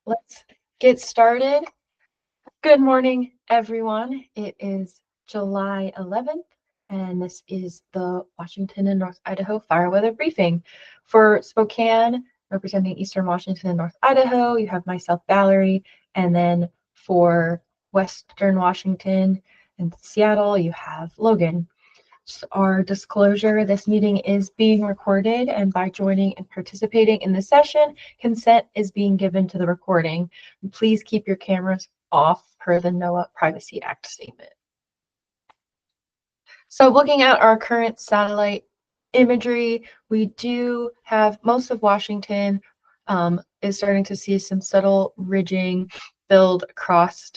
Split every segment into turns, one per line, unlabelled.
Let's get started. Good morning, everyone. It is July 11th, and this is the Washington and North Idaho Fire Weather Briefing. For Spokane, representing Eastern Washington and North Idaho, you have myself, Valerie, and then for Western Washington and Seattle, you have Logan. Our disclosure, this meeting is being recorded, and by joining and participating in the session, consent is being given to the recording. Please keep your cameras off per the NOAA Privacy Act statement. So looking at our current satellite imagery, we do have most of Washington is starting to see some subtle ridging build across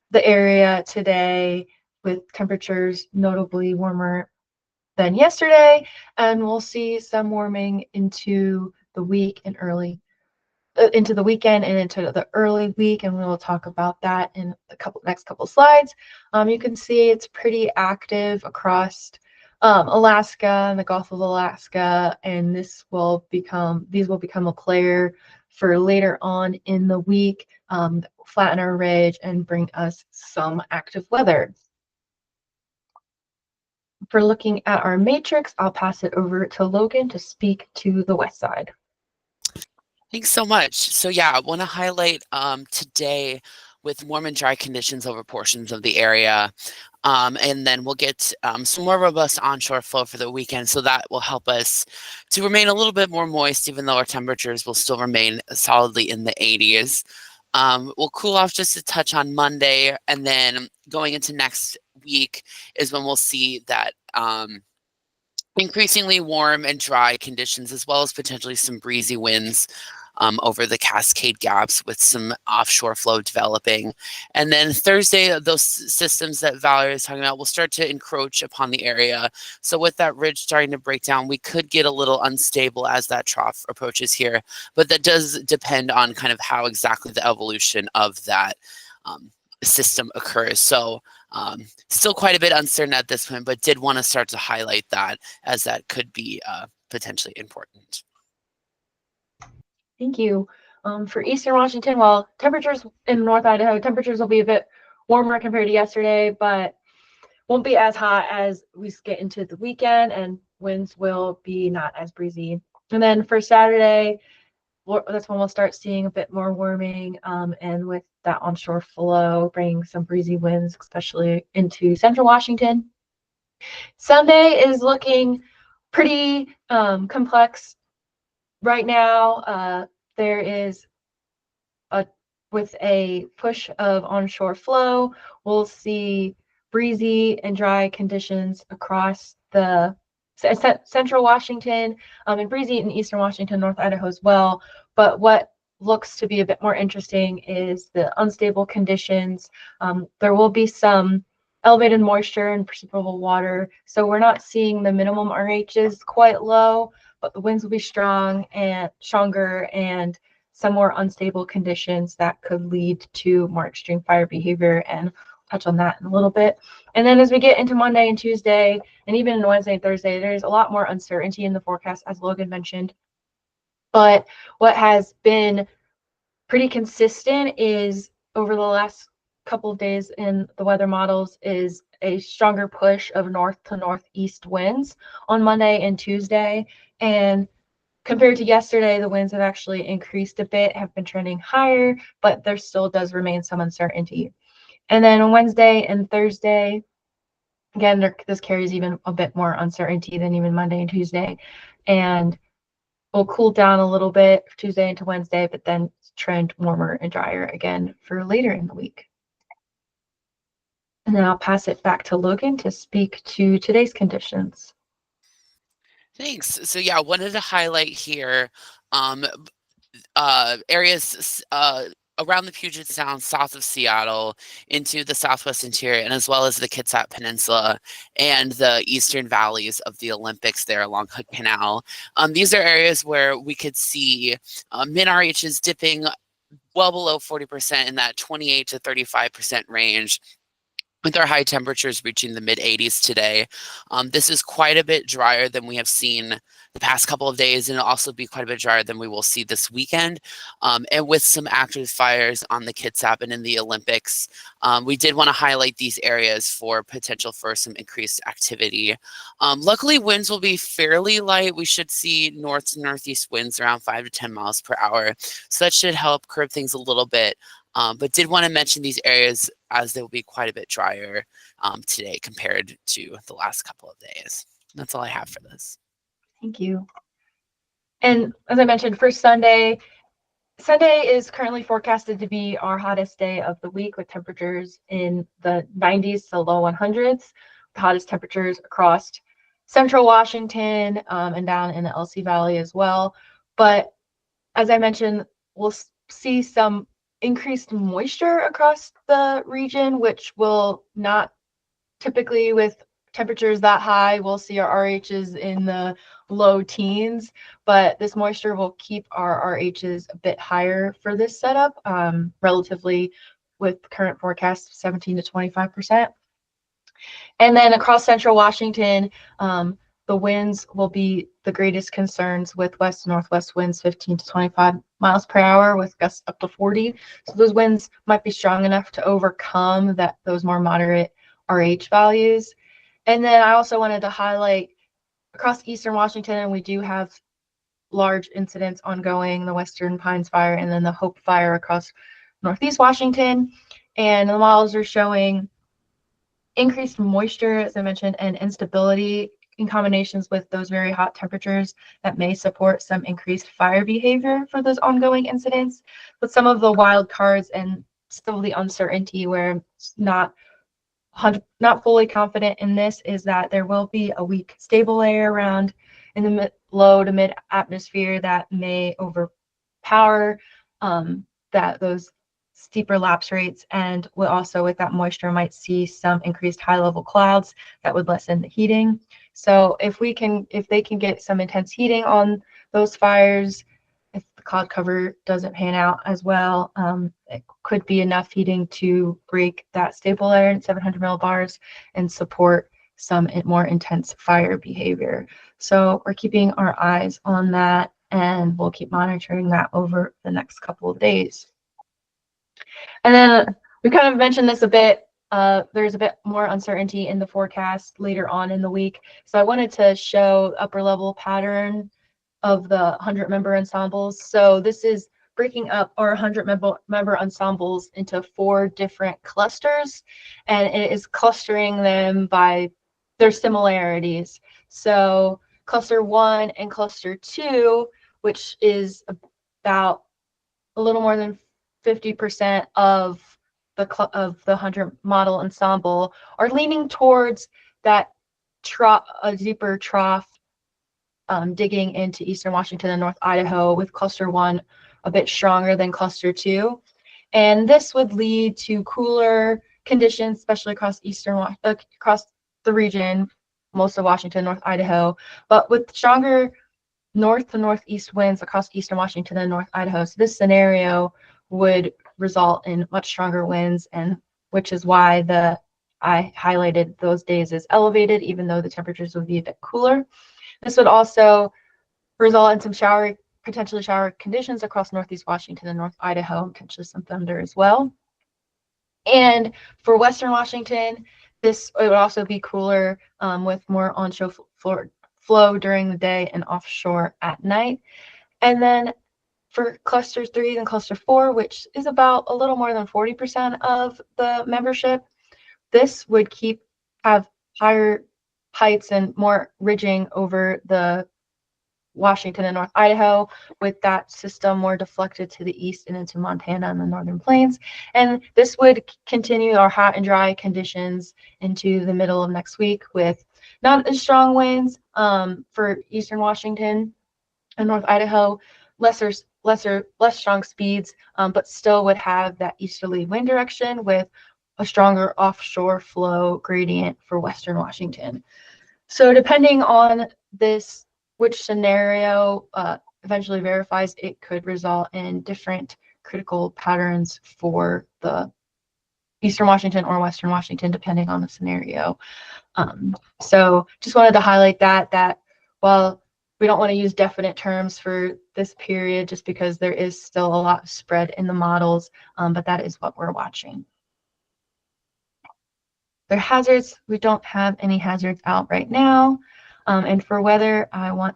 the area today, with temperatures notably warmer than yesterday, and we'll see some warming into the week and into the weekend and into the early week, and we will talk about that in the next couple slides. You can see it's pretty active across Alaska and the Gulf of Alaska, and these will become a player for later on in the week, flatten our ridge and bring us some active weather. For looking at our matrix, I'll pass it over to Logan to speak to the west side.
Thanks so much. So yeah, I want to highlight today with warm and dry conditions over portions of the area. And then we'll get some more robust onshore flow for the weekend. So that will help us to remain a little bit more moist, even though our temperatures will still remain solidly in the 80s. We'll cool off just a touch on Monday, and then going into next week is when we'll see that increasingly warm and dry conditions, as well as potentially some breezy winds over the Cascade Gaps with some offshore flow developing. And then Thursday, those systems that Valerie is talking about will start to encroach upon the area. So with that ridge starting to break down, we could get a little unstable as that trough approaches here. But that does depend on kind of how exactly the evolution of that system occurs. So still quite a bit uncertain at this point, but did want to start to highlight that, as that could be potentially important.
Thank you. For Eastern Washington, well, temperatures in North Idaho, temperatures will be a bit warmer compared to yesterday, but won't be as hot as we get into the weekend, and winds will be not as breezy. And then for Saturday, that's when we'll start seeing a bit more warming, and with that onshore flow bringing some breezy winds, especially into Central Washington. Sunday is looking pretty complex right now. There is with a push of onshore flow, we'll see breezy and dry conditions across the Central Washington, and breezy in Eastern Washington, North Idaho as well. But what looks to be a bit more interesting is the unstable conditions. There will be some elevated moisture and precipitable water, so we're not seeing the minimum RHs quite low, but the winds will be stronger, and some more unstable conditions that could lead to more extreme fire behavior, and touch on that in a little bit. And then as we get into Monday and Tuesday, and even Wednesday and Thursday, there's a lot more uncertainty in the forecast, as Logan mentioned. But what has been pretty consistent is over the last couple of days in the weather models is a stronger push of north to northeast winds on Monday and Tuesday. And compared to yesterday, the winds have actually increased a bit, have been trending higher, but there still does remain some uncertainty. And then on Wednesday and Thursday, again, this carries even a bit more uncertainty than even Monday and Tuesday. And we'll cool down a little bit Tuesday into Wednesday, but then trend warmer and drier again for later in the week. And then I'll pass it back to Logan to speak to today's conditions.
Thanks. So yeah, I wanted to highlight here areas around the Puget Sound, south of Seattle, into the southwest interior, and as well as the Kitsap Peninsula and the eastern valleys of the Olympics there along Hood Canal. These are areas where we could see min-RHs dipping well below 40% in that 28 to 35% range. with our high temperatures reaching the mid 80s today. This is quite a bit drier than we have seen the past couple of days, and it'll also be quite a bit drier than we will see this weekend. And with some active fires on the Kitsap and in the Olympics, we did want to highlight these areas for potential for some increased activity. Luckily, winds will be fairly light. We should see north to northeast winds around 5 to 10 miles per hour. So that should help curb things a little bit. But did want to mention these areas as they will be quite a bit drier today compared to the last couple of days. That's all I have for this.
Thank you. And as I mentioned, for Sunday is currently forecasted to be our hottest day of the week with temperatures in the 90s to low 100s, the hottest temperatures across central Washington and down in the LC Valley as well. But as I mentioned, we'll see some increased moisture across the region, which will not typically with temperatures that high, we'll see our RHs in the low teens, but this moisture will keep our RHs a bit higher for this setup, relatively with current forecast of 17 to 25%. And then across central Washington, the winds will be the greatest concerns with west to northwest winds 15 to 25 miles per hour with gusts up to 40. So those winds might be strong enough to overcome those more moderate RH values. And then I also wanted to highlight across eastern Washington, and we do have large incidents ongoing, the Western Pines Fire and then the Hope Fire across northeast Washington. And the models are showing increased moisture, as I mentioned, and instability in combinations with those very hot temperatures that may support some increased fire behavior for those ongoing incidents. But some of the wild cards and still the uncertainty where it's not fully confident in this is that there will be a weak stable layer around in the low to mid atmosphere that may overpower those steeper lapse rates, and we also with that moisture might see some increased high level clouds that would lessen the heating. So if they can get some intense heating on those fires, if the cloud cover doesn't pan out as well, it could be enough heating to break that stable layer in 700 millibars and support some more intense fire behavior. So we're keeping our eyes on that, and we'll keep monitoring that over the next couple of days. And then we kind of mentioned this a bit. There's a bit more uncertainty in the forecast later on in the week. So I wanted to show upper level pattern of the 100-member ensembles. So this is breaking up our 100-member ensembles into 4 different clusters, and it is clustering them by their similarities. So cluster 1 and cluster 2, which is about a little more than 50% of the 100 model ensemble, are leaning towards that a deeper trough, digging into eastern Washington and North Idaho, with cluster 1 a bit stronger than cluster 2. And this would lead to cooler conditions, especially across across the region, most of Washington, North Idaho, but with stronger north to northeast winds across eastern Washington and North Idaho. So this scenario would result in much stronger winds, and which is why I highlighted those days as elevated, even though the temperatures would be a bit cooler. This would also result in some potentially shower conditions across northeast Washington and North Idaho, and potentially some thunder as well. And for western Washington, this would also be cooler, with more onshore flow during the day and offshore at night. And then for cluster 3 and cluster 4, which is about a little more than 40% of the membership, this would have higher heights and more ridging over the Washington and North Idaho, with that system more deflected to the east and into Montana and the northern plains. And this would continue our hot and dry conditions into the middle of next week, with not as strong winds for eastern Washington and North Idaho, less strong speeds, but still would have that easterly wind direction with a stronger offshore flow gradient for western Washington. So depending on which scenario eventually verifies, it could result in different critical patterns for the Eastern Washington or Western Washington, depending on the scenario. So just wanted to highlight that while we don't want to use definite terms for this period just because there is still a lot of spread in the models, but that is what we're watching. Their hazards, we don't have any hazards out right now. And for weather, I want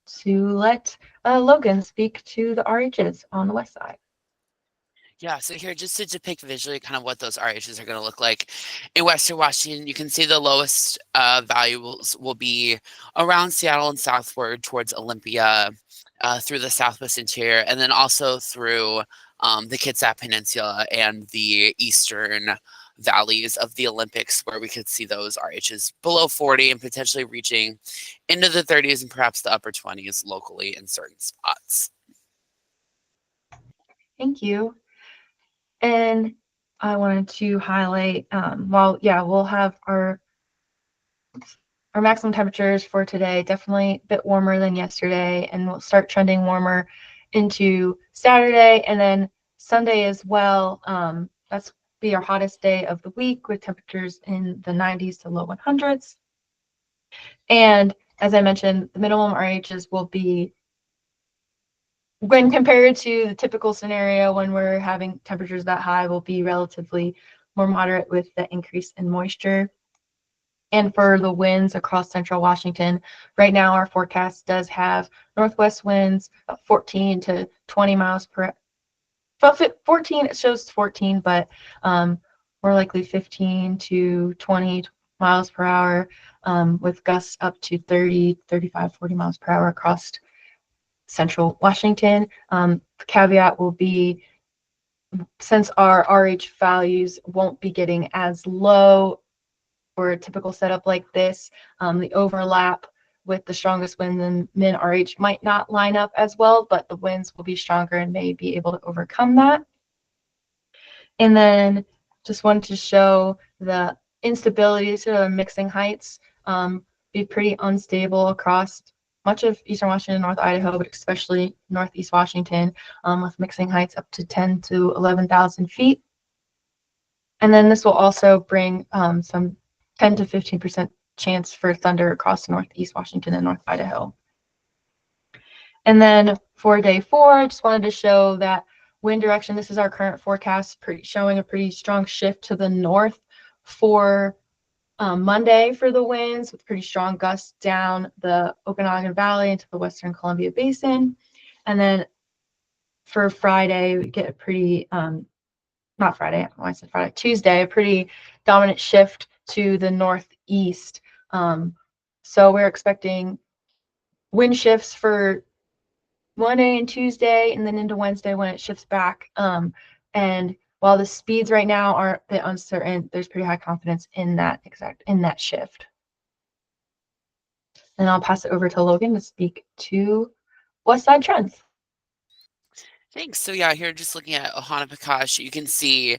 to let Logan speak to the RHs on the west side.
Yeah, so here, just to depict visually kind of what those RHs are going to look like. In Western Washington, you can see the lowest values will be around Seattle and southward towards Olympia, through the southwest interior, and then also through the Kitsap Peninsula and the eastern valleys of the Olympics, where we could see those RHs below 40 and potentially reaching into the 30s and perhaps the upper 20s locally in certain spots.
Thank you. And I wanted to highlight, we'll have our maximum temperatures for today, definitely a bit warmer than yesterday, and we'll start trending warmer into Saturday and then Sunday as well. That's be our hottest day of the week with temperatures in the 90s to low 100s. And as I mentioned, the minimum RHs will be, when compared to the typical scenario when we're having temperatures that high, will be relatively more moderate with the increase in moisture. And for the winds across central Washington, right now our forecast does have northwest winds of 14 to 20 miles per. 14, it shows 14, but more likely 15 to 20 miles per hour, with gusts up to 30, 35, 40 miles per hour across central Washington. The caveat will be, since our RH values won't be getting as low for a typical setup like this, the overlap with the strongest wind and min RH might not line up as well, but the winds will be stronger and may be able to overcome that. And then just wanted to show the instability, so the mixing heights be pretty unstable across much of Eastern Washington and North Idaho, but especially Northeast Washington, with mixing heights up to 10 to 11,000 feet. And then this will also bring some 10 to 15% chance for thunder across Northeast Washington and North Idaho. And then for day 4, I just wanted to show that wind direction. This is our current forecast, showing a pretty strong shift to the north for Monday for the winds, with pretty strong gusts down the Okanagan Valley into the Western Columbia Basin. And then for Friday, we get a pretty, not Friday, I don't know why I said Friday, Tuesday, a pretty dominant shift to the northeast. So we're expecting wind shifts for Monday and Tuesday, and then into Wednesday when it shifts back. And while the speeds right now are a bit uncertain, there's pretty high confidence in that shift. And I'll pass it over to Logan to speak to west side trends.
Thanks. So yeah, here just looking at Ohana-Pakash, you can see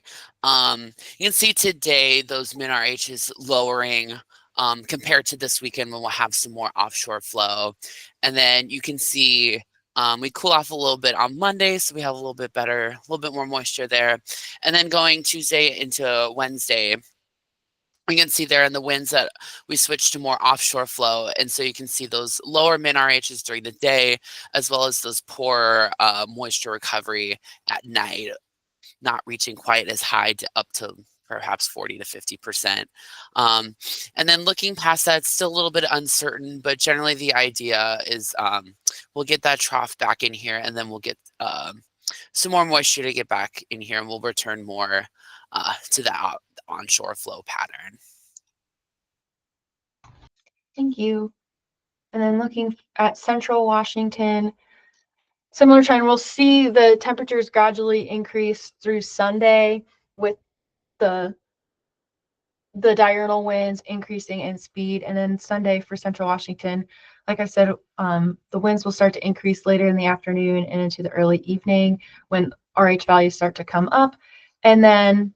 today those min RHs lowering compared to this weekend when we'll have some more offshore flow. And then you can see we cool off a little bit on Monday, so we have a little bit more moisture there. And then going Tuesday into Wednesday, we can see there in the winds that we switched to more offshore flow. And so you can see those lower min RHs during the day, as well as those poor moisture recovery at night, not reaching quite as high up to perhaps 40 to 50%. And then looking past that, it's still a little bit uncertain, but generally the idea is we'll get that trough back in here, and then we'll get some more moisture to get back in here, and we'll return more to the onshore flow pattern.
Thank you. And then looking at central Washington, similar trend, we'll see the temperatures gradually increase through Sunday with the diurnal winds increasing in speed. And then Sunday for central Washington, like I said, the winds will start to increase later in the afternoon and into the early evening when RH values start to come up. And then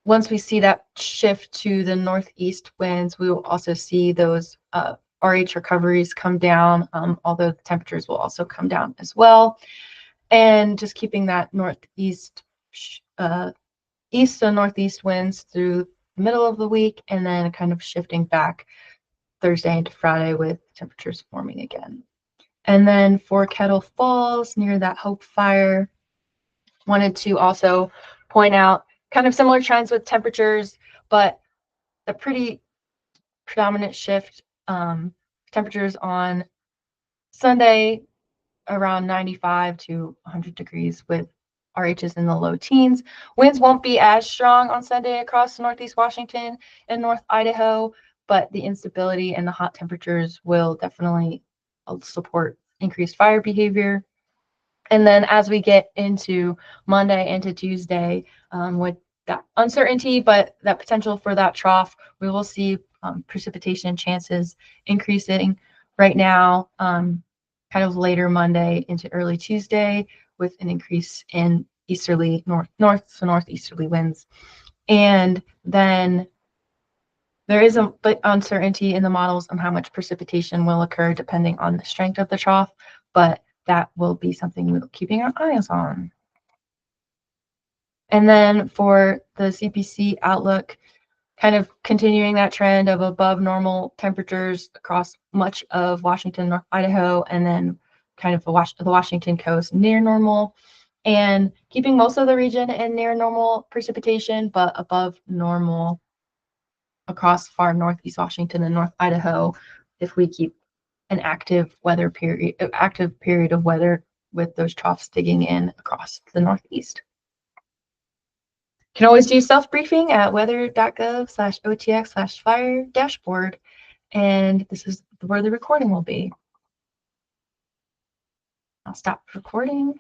once we see that shift to the northeast winds, we will also see those RH recoveries come down, although the temperatures will also come down as well. And just keeping that northeast east to northeast winds through the middle of the week, and then kind of shifting back Thursday into Friday with temperatures warming again. And then for Kettle Falls, near that Hope Fire, wanted to also point out kind of similar trends with temperatures, but a pretty predominant shift. Temperatures on Sunday around 95 to 100 degrees with RHs in the low teens. Winds won't be as strong on Sunday across Northeast Washington and North Idaho, but the instability and the hot temperatures will definitely support increased fire behavior. And then as we get into Monday into Tuesday, with that uncertainty, but that potential for that trough, we will see precipitation chances increasing right now, kind of later Monday into early Tuesday, with an increase in easterly north to northeasterly winds. And then there is a bit uncertainty in the models on how much precipitation will occur depending on the strength of the trough, but that will be something we're keeping our eyes on. And then for the CPC outlook, kind of continuing that trend of above normal temperatures across much of Washington, North Idaho, and then kind of the Washington coast near normal, and keeping most of the region in near normal precipitation, but above normal across far northeast Washington and North Idaho if we keep an active period of weather with those troughs digging in across the Northeast. You can always do self-briefing at weather.gov/otx/fire dashboard. And this is where the recording will be. I'll stop recording.